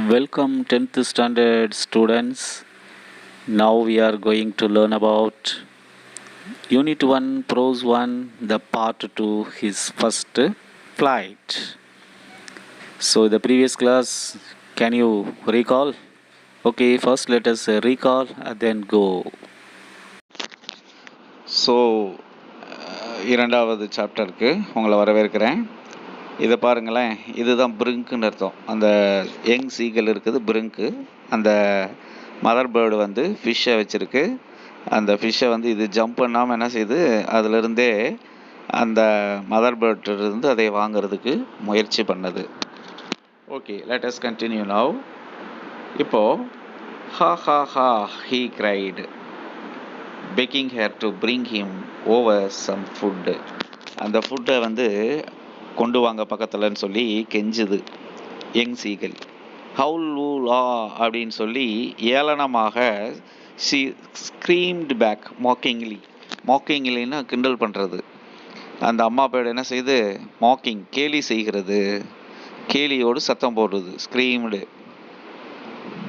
Welcome 10th standard students. Now we are going to learn about Unit 1 Prose 1 the part 2 his first flight. So the previous class, can you recall? Okay, first let us recall and then go. So இரண்டாவது சாப்டருக்கு உங்களை வரவேற்கிறேன். இதை பாருங்களேன், இதுதான் பிரிங்க்குன்னு அர்த்தம். அந்த young seagull இருக்குது பிரிங்க்கு. அந்த மதர் பேர்டு வந்து ஃபிஷ்ஷை வச்சுருக்கு. அந்த ஃபிஷ்ஷை வந்து இது ஜம்ப் பண்ணாமல் என்ன செய்யுது, அதிலிருந்தே அந்த மதர் பேர்டிலிருந்து அதை வாங்கிறதுக்கு முயற்சி பண்ணது. Okay, let us continue now. இப்போது ஹா ஹா ஹா he cried begging her to bring him over some food. அந்த ஃபுட்டை வந்து கொண்டு வாங்க பக்கத்துலன்னு சொல்லி கெஞ்சுது யங் சீகல். ஹவுலூலா அப்படின்னு சொல்லி ஏளனமாக she screamed back மாக்கிங்லின்னா கிண்டல் பண்ணுறது. அந்த அம்மா பேர் என்ன செய்யுது, மாக்கிங் கேலி செய்கிறது, கேலியோடு சத்தம் போடுறது, screamed.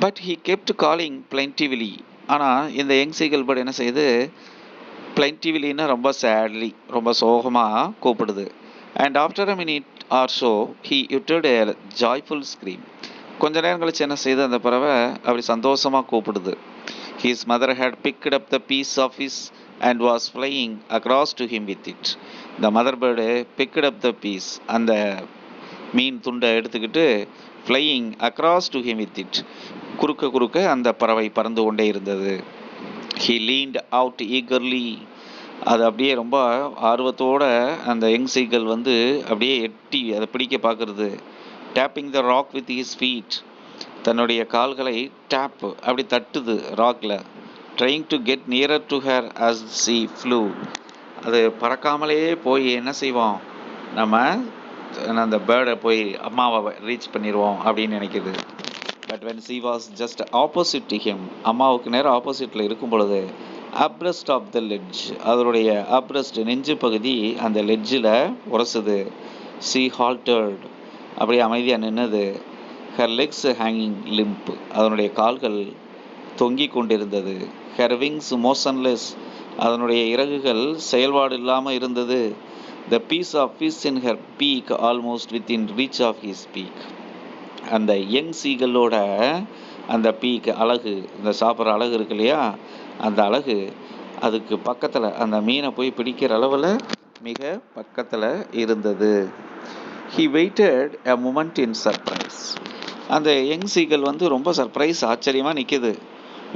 But he kept calling plaintively. ஆனால் இந்த யங் சீகல் பேர்டு என்ன செய்யுது, பிளைன்டிவிலின்னா ரொம்ப சேட்லி, ரொம்ப சோகமாக கூப்பிடுது. And after a minute or so he uttered a joyful scream. கொஞ்ச நேரம் கழிச்சு என்ன செய்யுது, அந்த பறவை அப்படி சந்தோஷமாக கூப்பிடுது. His mother had picked up the piece of fish and was flying across to him with it. The mother bird picked up the piece, அந்த மீன் துண்டை எடுத்துக்கிட்டு flying across to him with it, குறுக்க அந்த பறவை பறந்து கொண்டே இருந்தது. He leaned out eagerly. அது அப்படியே ரொம்ப ஆர்வத்தோட அந்த யங் சீகல் வந்து அப்படியே எட்டி அதை பிடிக்க பார்க்கறது. Tapping the rock with his feet, தன்னுடைய கால்களை டேப் அப்படி தட்டுது ராக்ல. Trying to get nearer to her as she flew. அது பறக்காமலே போய் என்ன செய்வோம், நம்ம அந்த பேர்டை போய் அம்மாவை ரீச் பண்ணிடுவோம் அப்படின்னு நினைக்கிது. But when she was just opposite to him, அம்மாவுக்கு நேரம் ஆப்போசிட்டில் இருக்கும் பொழுது, abreast of the ledge, அதனுடைய abreast நெஞ்சு பகுதி அந்த லெட்ஜில் உரசுது. she halted, அப்படியே அமைதியாக நின்னது. her legs hanging limp, அதனுடைய கால்கள் தொங்கி கொண்டிருந்தது. her wings motionless, அதனுடைய இறகுகள் செயல்பாடு இல்லாமல் இருந்தது. the piece of fish in her beak almost within reach of his beak. அந்த யங் சீகலோட அந்த பீக் அழகு, இந்த சாப்பிட்ற அழகு இருக்கு இல்லையா, அந்த அழகு அதுக்கு பக்கத்தில் அந்த மீனை போய் பிடிக்கிற அளவில் மிக பக்கத்தில் இருந்தது. He waited a moment in surprise. அந்த யங் சீகல் வந்து ரொம்ப சர்ப்ரைஸ், ஆச்சரியமாக நிற்கிது.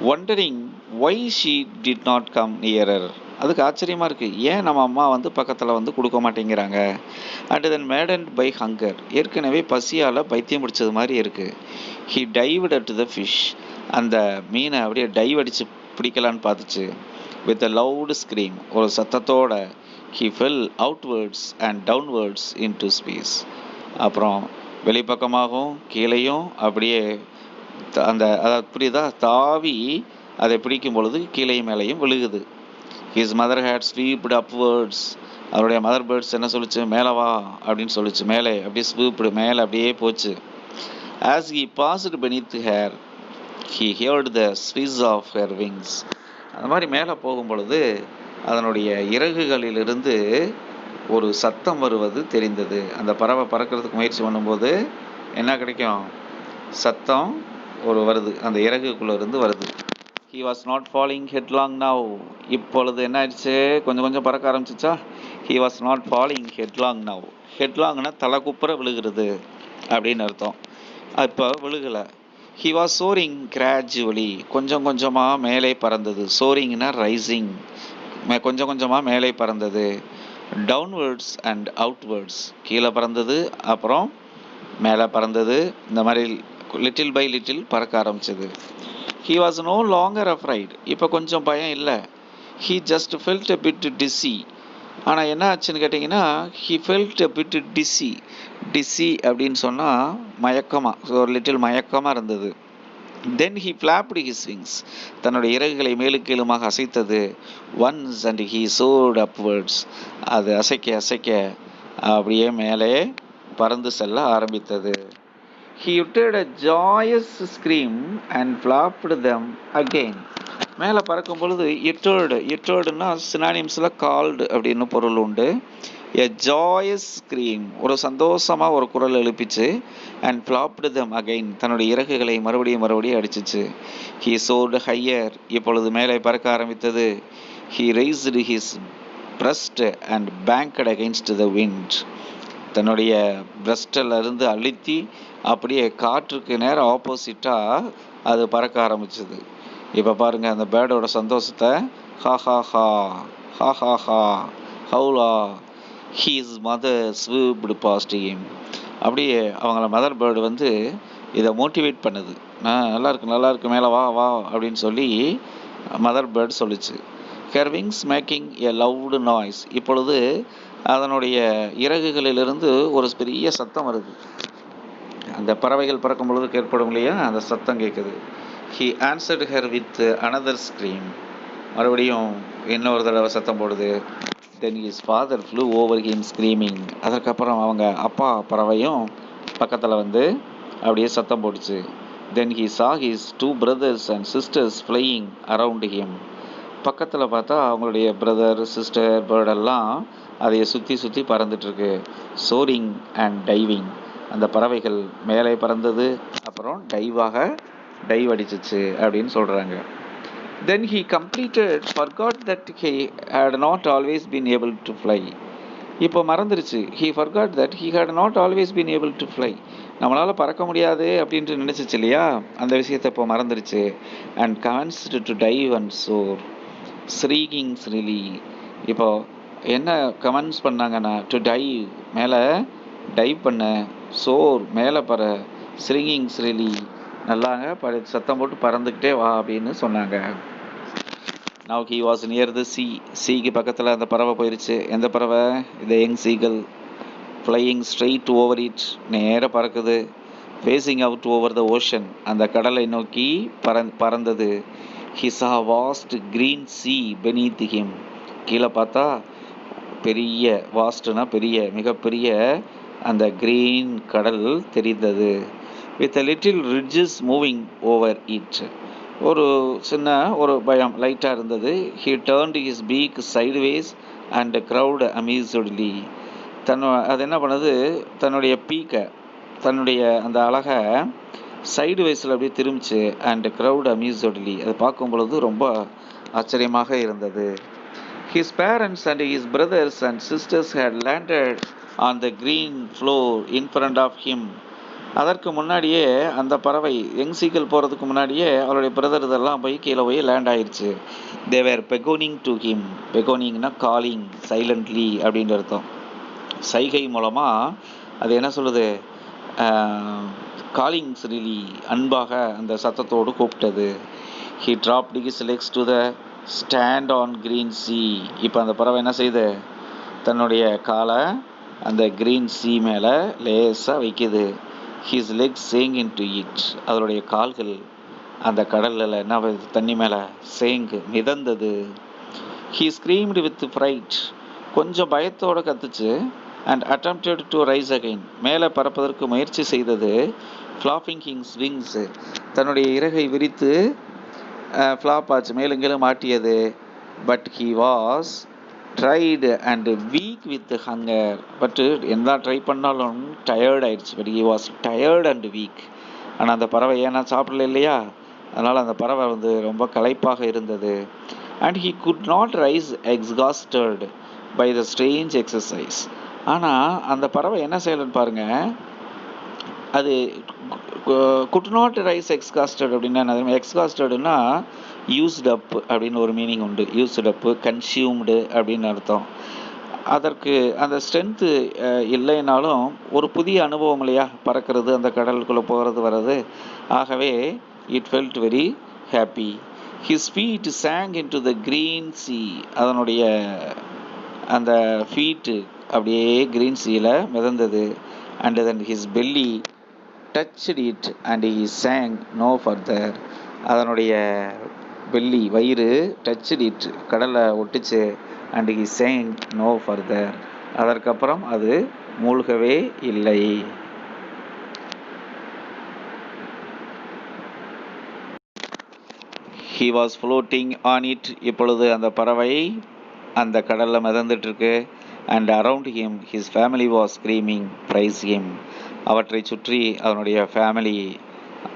wondering why she did not come nearer. அதுக்கு ஆச்சரியமாக இருக்குது, ஏன் நம்ம அம்மா வந்து பக்கத்தில் வந்து கொடுக்க மாட்டேங்கிறாங்க. அண்ட் தென் மேடன்ட் பை ஹங்கர், ஏற்கனவே பசியால் பைத்தியம் பிடிச்சது மாதிரி இருக்குது. He dived at the fish, அந்த மீனை அப்படியே டைவ் அடித்து பிடிக்கலான்னு பார்த்துச்சு. வித் அ லவுட் ஸ்க்ரீம், ஒரு சத்தத்தோட. He fell outwards and downwards into space, அப்புறம் வெளிப்பக்கமாகவும் கீழேயும் அப்படியே அந்த அதாவது புரியுதா, தாவி அதை பிடிக்கும் பொழுது கீழே மேலேயும் விழுகுது. His mother had swooped upwards, அவருடைய மதர் பேர்ட்ஸ் என்ன சொல்லிச்சு, மேலே வா அப்படின்னு சொல்லிச்சு. மேலே அப்படியே ஸ்வீப்டு, மேலே அப்படியே போச்சு. As he passed beneath her, he heard the swish of her wings. அந்த மாதிரி மேலே போகும் பொழுது அதனுடைய இறகுகளிலிருந்து ஒரு சத்தம் வருவது தெரிந்தது. அந்த பறவை பறக்கிறதுக்கு முயற்சி பண்ணும்போது என்ன கிடைக்கும், சத்தம் ஒரு வருது, அந்த இறகுக்குள்ளே இருந்து வருது. He was not falling headlong now. இப்பொழுது என்ன ஆயிடுச்சு, கொஞ்சம் பறக்க ஆரம்பிச்சிச்சா. He was not falling headlong now. ஹெட்லாங்னா தலை குப்புற விழுகிறது அப்படின்னு அர்த்தம். இப்போ விழுகலை. He was soaring gradually. கொஞ்சமாக மேலே பறந்தது. soaringனா ரைசிங், கொஞ்சமாக மேலே பறந்தது. downwards and outwards, கீழே பறந்தது அப்புறம் மேலே பறந்தது. இந்த மாதிரி லிட்டில் பை லிட்டில் பறக்க ஆரம்பிச்சது. He was no longer afraid. இப்போ கொஞ்சம் பயம் இல்லை. He just felt a bit dizzy. ஆனால் என்ன ஆச்சுன்னு கேட்டிங்கன்னா, he felt a bit dizzy அப்படின்னு சொன்னால் மயக்கமாக, ஒரு லிட்டில் மயக்கமாக இருந்தது. Then he flapped his wings, தன்னுடைய இறகுகளை மேலுக்கீழுமாக அசைத்தது. Once and he soared upwards, அது அசைக்க அப்படியே மேலே பறந்து செல்ல ஆரம்பித்தது. He uttered a joyous scream and flapped them again. மேலே பறக்கும் பொழுது எட்டோடுன்னா சினானிம்ஸில் கால்டு அப்படின்னு பொருள் உண்டு. எ ஜாயஸ் ஸ்க்ரீம், ஒரு சந்தோஷமாக ஒரு குரல் எழுப்பிச்சு. அண்ட் ஃப்ளாப்டு தம் அகைன், தன்னுடைய இறகுகளை மறுபடியும் அடிச்சிச்சு. ஹீ சோர்டு ஹையர், இப்பொழுது மேலே பறக்க ஆரம்பித்தது. He raised his breast and banquet against the wind, தன்னுடைய பிரஸ்டில் இருந்து அழுத்தி அப்படியே காற்றுக்கு நேரம் ஆப்போசிட்டாக அது பறக்க ஆரம்பிச்சது. இப்போ பாருங்கள் அந்த பேர்டோட சந்தோஷத்தை. ஹா ஹா ஹா ஹா ஹா ஹா ஹவுலா ஹீஸ் மதர் ஸ்வீப்டு பாஸ்ட் ஹிம். அப்படியே அவங்கள மதர் பேர்டு வந்து இதை மோட்டிவேட் பண்ணுது. நல்லா இருக்கு மேலே வா வா அப்படின்னு சொல்லி மதர் பேர்டு சொல்லிச்சு. Her wings making a allowed noise, இப்பொழுது அதனுடைய இறகுகளிலிருந்து ஒரு பெரிய சத்தம் வருது. அந்த பறவைகள் பறக்கும் பொழுது ஏற்படும் இல்லையா, அந்த சத்தம் கேட்குது. He answered her with another scream, மறுபடியும் இன்னொரு தடவை சத்தம் போடுது. Then his father flew over him screaming. அதற்கப்புறம் அவங்க அப்பா பறவையும் பக்கத்தில் வந்து அப்படியே சத்தம் போடுச்சு. Then he saw his two brothers and sisters flying around him. பக்கத்தில் பார்த்தா அவங்களுடைய பிரதர் சிஸ்டர் பேர்டெல்லாம் அதையை சுற்றி பறந்துட்டுருக்கு. சோரிங் அண்ட் டைவிங், அந்த பறவைகள் மேலே பறந்தது, அப்புறம் டைவ் அடிச்சிச்சு அப்படின்னு சொல்கிறாங்க. Then he forgot that he had not always been able to fly. இப்போ மறந்துருச்சு. He forgot that he had not always been able to fly. நம்மளால் பறக்க முடியாது அப்படின்ட்டு நினச்சிச்சு இல்லையா, அந்த விஷயத்தை இப்போ மறந்துருச்சு. And commenced to dive and soar, shrieking shrilly. இப்போ என்ன கமெண்ட்ஸ் பண்ணாங்கன்னா, டு டைவ் மேலே டைவ் பண்ண, சோர் மேலே பற, ஸ்ரிங்கிங் ஸ்ரிலி நல்லாங்க சத்தம் போட்டு பறந்துக்கிட்டே வா அப்படின்னு சொன்னாங்க. Now he was near the sea. சீக்கு பக்கத்தில் அந்த பறவை போயிடுச்சு. எந்த பறவை? இந்த young seagull. Flying straight over it, நேராக பறக்குது. Facing out over the ocean, அந்த கடலை நோக்கி பறந்தது. He saw vast green sea beneath him. கீழே பார்த்தா பெரிய, வாஸ்ட்னா பெரிய, மிகப்பெரிய அந்த கிரீன் கடல் தெரிந்தது. With a little ridges moving over it, ஒரு சின்ன ஒரு பயம் லைட்டாக இருந்தது. He turned his beak sideways and crowed amusedly. அது என்ன பண்ணுது, தன்னுடைய பீக்கை, தன்னுடைய அந்த அழகை சைடு வைஸில் அப்படியே திரும்பிச்சு. அண்ட் crowd amusedly, அதை பார்க்கும் பொழுது ரொம்ப ஆச்சரியமாக இருந்தது. His parents and his brothers and sisters had landed on the green floor in front of him. அதற்கு முன்னாடியே அந்த பறவை யங் சீக்கிள் போகிறதுக்கு முன்னாடியே அவருடைய பிரதர் இதெல்லாம் கீழே போய் லேண்ட் ஆயிடுச்சு. they were beckoning to him. beckoningனா காலிங் சைலண்ட்லி அப்படின்னு அர்த்தம். சைகை மூலமாக அது என்ன சொல்லுது, காலிங் ரிலி அன்பாக அந்த சத்தத்தோடு கூப்பிட்டது. he dropped his legs to the stand on green sea. இப்போ அந்த பறவை என்ன செய்யுது, தன்னுடைய காலை அந்த green sea மேலே லேசாக வைக்குது. his legs sank into it. அதனுடைய கால்கள் அந்த கடலில் என்ன தண்ணி மேலே மிதந்தது. he screamed with fright. கொஞ்சம் பயத்தோடு கத்துச்சு. and attempted to rise again. மேலே பறப்பதற்கு முயற்சி செய்தது. flapping his wings. தன்னுடைய இறகை விரித்து ஃப்ளாப் ஆச்சு, மேலுங்கேலும் மாட்டியது. But he was tried and weak with hunger. பட்டு என்ன ட்ரை பண்ணாலும் டயர்ட் ஆயிடுச்சு. But he was tired and weak. ஆனால் அந்த பறவை ஏன்னா சாப்பிடல இல்லையா, அதனால் அந்த பறவை ரொம்ப களைப்பாக இருந்தது. and he could not rise exhausted by the strange exercise. ஆனால் அந்த பறவை என்ன செய்யலன்னு பாருங்க, அது could not rise exhausted அப்படின்னா, எக்ஸ்காஸ்டட்னா யூஸ்ட் அப் அப்படின்னு ஒரு மீனிங் உண்டு. யூஸ்ட் அப்பு, கன்சியூம்டு அப்படின்னு அர்த்தம். அதற்கு அந்த ஸ்ட்ரென்த்து இல்லைனாலும் ஒரு புதிய அனுபவம் இல்லையா, பறக்கிறது, அந்த கடலுக்குள்ளே போகிறது வர்றது. ஆகவே it felt very happy. His feet sank into the green sea. அதனுடைய அந்த ஃபீட்டு அப்படியே க்ரீன் சீயில் மிதந்தது. And then his belly touched it and he sang no further. அதனுடைய பெல்லி வயிறு touched it கடலை ஒட்டிச்சு. and he sang no further. அதற்கப்புறம் அது மூழ்கவே இல்லை. He was floating on it. இப்பொழுது அந்த பறவை அந்த கடல்ல மிதந்துட்டு இருக்கு. And around him his family was screaming, praise him. அவற்றை சுற்றி அவனுடைய ஃபேமிலி,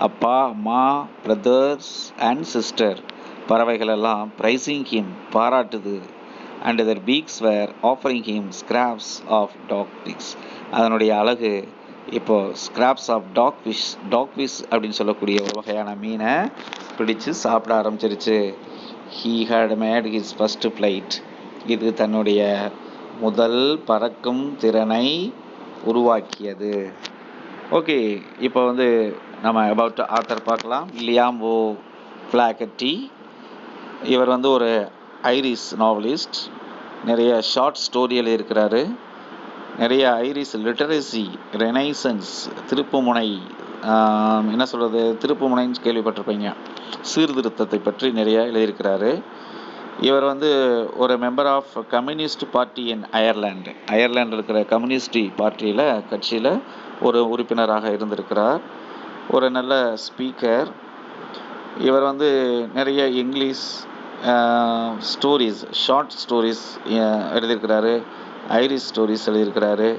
அப்பா அம்மா, பிரதர்ஸ் அண்ட் சிஸ்டர், பறவைகள் எல்லாம் praising him, பாராட்டுது. And their beaks were offering him scraps of dogfish. அதனுடைய அழகு இப்போ ஸ்கிராப்ஸ் ஆஃப் டாக்ஃபிஷ் அப்படின்னு சொல்லக்கூடிய ஒரு வகையான மீனை பிடிச்சு சாப்பிட ஆரம்பிச்சிருச்சு. He had made his first flight. இது தன்னுடைய முதல் பறக்கும் திறனை உருவாக்கியது. ஓகே, இப்போ வந்து நம்ம அபவுட் ஆத்தர் பார்க்கலாம். லியாம் ஓ ஃப்ளாகட்டி. இவர் வந்து ஒரு ஐரிஷ் நாவலிஸ்ட். நிறைய ஷார்ட் ஸ்டோரி எழுதியிருக்கிறாரு. நிறைய ஐரிஷ் லிட்டரசி, ரெனைசன்ஸ், திருப்புமுனை, என்ன சொல்கிறது, திருப்புமுனைன்னு கேள்விப்பட்டிருப்பீங்க, சீர்திருத்தத்தை பற்றி நிறைய எழுதியிருக்கிறாரு. இவர் வந்து ஒரு member of communist party in அயர்லாண்டில் இருக்கிற கம்யூனிஸ்ட் பார்ட்டியில் கட்சியில் ஒரு உறுப்பினராக இருந்திருக்கிறார். ஒரு நல்ல ஸ்பீக்கர். இவர் வந்து நிறைய இங்கிலீஷ் ஸ்டோரிஸ், ஷார்ட் ஸ்டோரிஸ் எழுதியிருக்கிறாரு. ஐரிஷ் ஸ்டோரிஸ் எழுதியிருக்கிறாரு.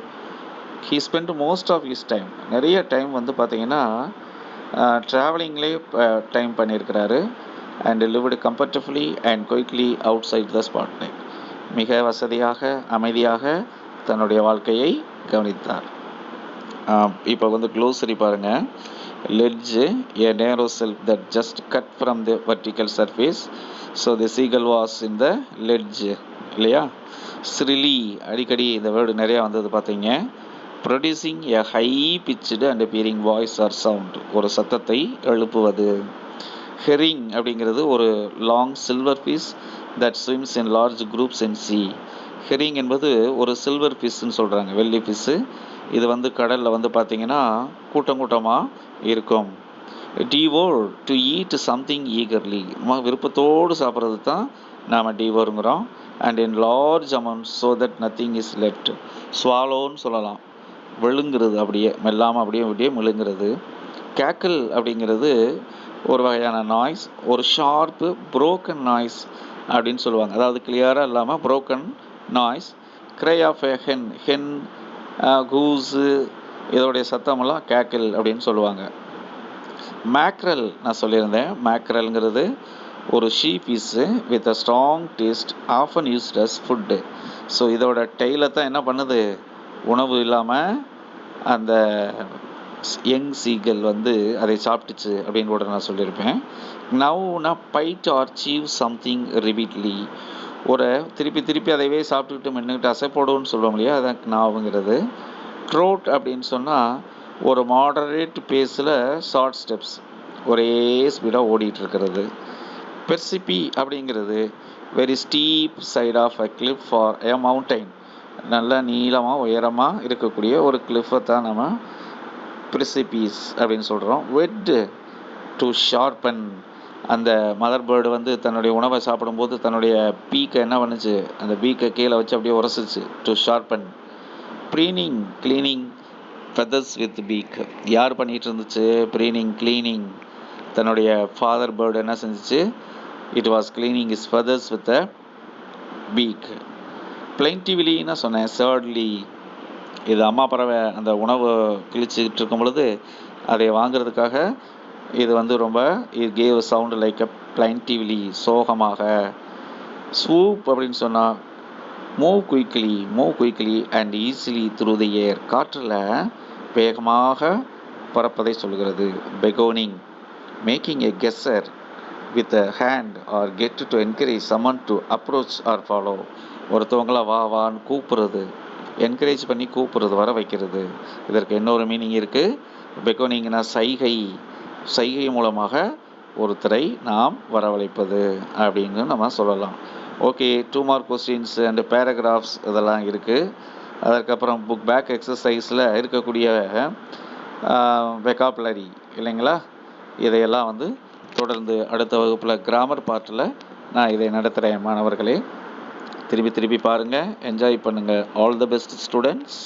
He spend most of his time, நிறைய டைம் வந்து பார்த்திங்கன்னா ட்ராவலிங்லேயே டைம் பண்ணியிருக்கிறாரு. And lived comfortably and quickly outside the spotlight. மிக வசதியாக அமைதியாக தன்னுடைய வாழ்க்கையை கவனித்தார். இப்போ வந்து க்ளோசரி பாருங்கள். ledge, a narrow shelf that just cut from the vertical surface. So the seagull was in the ledge. இல்லையா? ஸ்ரிலி, அடிக்கடி இந்த வேர்டு நிறையா வந்தது பார்த்தீங்க. Producing a high pitched and piercing voice or sound, ஒரு சத்தத்தை எழுப்புவது. ஹெரிங் அப்படிங்கிறது ஒரு long silver fish that swims in large groups in sea. Herring என்பது ஒரு சில்வர் ஃபிஷ்ன்னு சொல்கிறாங்க, வெள்ளி ஃபிஷ்ஷு. இது வந்து கடலில் வந்து பார்த்திங்கன்னா கூட்டம் கூட்டமாக இருக்கும். Devour, to eat something eagerly, விருப்பத்தோடு சாப்பிட்றது தான் நாம் டிவோருங்கிறோம். And in large amount so that nothing is left. ஸ்வாலோன்னு சொல்லலாம், விழுங்குறது, அப்படியே மெல்லாமல் அப்படியே விழுங்குறது. கேக்கிள் அப்படிங்கிறது ஒரு வகையான நாய்ஸ், ஒரு ஷார்ப்பு புரோக்கன் நாய்ஸ் அப்படின்னு சொல்லுவாங்க. அதாவது கிளியராக இல்லாமல் broken noise. Cry of a hen, goose, இதோடைய சத்தமெல்லாம் கேக்கிள் அப்படின்னு சொல்லுவாங்க. மேக்ரல் நான் சொல்லியிருந்தேன். மேக்ரல்ங்கிறது ஒரு sea fish with a strong taste, often used as food. So இதோட டெய்லை தான் என்ன பண்ணுது, உணவு இல்லாமல் அந்த யங் சீகல் வந்து அதை சாப்பிட்டுச்சு அப்படின்னு கூட நான் சொல்லியிருப்பேன். நவுனா பைட் ஆர் சீவ் சம்திங் ரிபீட்லி, ஒரு திருப்பி அதைவே சாப்பிட்டுக்கிட்டு மென்னுக்கிட்டு அசைப்போடுன்னு சொல்லுவோம் இல்லையா, அதான் நாவுங்கிறது. ட்ரோட் அப்படின்னு சொன்னால் ஒரு மாடரேட் பேஸில் ஷார்ட் ஸ்டெப்ஸ், ஒரே ஸ்பீடாக ஓடிட்டுருக்கிறது. பெர்சிபி அப்படிங்கிறது very steep side of a cliff for a mountain, நல்ல நீளமாக உயரமாக இருக்கக்கூடிய ஒரு கிளிஃபை தான் நம்ம பிரிசிபீஸ் அப்படின்னு சொல்கிறோம். வெட், டு ஷார்பன், அந்த மதர் பேர்டு வந்து தன்னுடைய உணவை சாப்பிடும்போது தன்னுடைய பீக்கை என்ன பண்ணுச்சு, அந்த பீக்கை கீழே வச்சு அப்படியே உரசிச்சு, to sharpen. Preening, cleaning feathers with beak, யார் பண்ணிகிட்டு இருந்துச்சு, ப்ரீனிங், கிளீனிங். தன்னுடைய ஃபாதர் பேர்டு என்ன செஞ்சிச்சு, it was cleaning his feathers with a beak. பிளைன்டிவ்லின்னு சொன்னேன். சேர்ட்லி, இது அம்மா பறவை அந்த உணவு கிழிச்சிக்கிட்டு இருக்கும் பொழுது அதை வாங்கிறதுக்காக இது வந்து ரொம்ப it gave sound like a plaintively, சோகமாக. ஸ்வூப் அப்படின்னு சொன்னால் move quickly and easily through the air, காற்றில் வேகமாக பறப்பதை சொல்கிறது. Beckoning, making a gesture with a hand or head to encourage someone to approach or follow, ஒருத்தவங்கள வா வான்னு கூப்பிட்றது, என்கரேஜ் பண்ணி கூப்பிட்றது, வர வைக்கிறது. இதற்கு இன்னொரு மீனிங் இருக்குது. பெகோனிங்னா சைகை மூலமாக ஒருத்தரை நாம் வரவழைப்பது அப்படின்னு நம்ம சொல்லலாம். Okay, 2 mark questions and paragraphs இதெல்லாம் இருக்குது. அதற்கப்புறம் புக் பேக் எக்ஸசைஸில் இருக்கக்கூடிய வெக்காபுலரி இல்லைங்களா, இதையெல்லாம் வந்து தொடர்ந்து அடுத்த வகுப்பில் கிராமர் பார்ட்டில் நான் இதை நடத்துகிறேன். மாணவர்களே, திருப்பி பாருங்கள், என்ஜாய் பண்ணுங்கள். All the best students.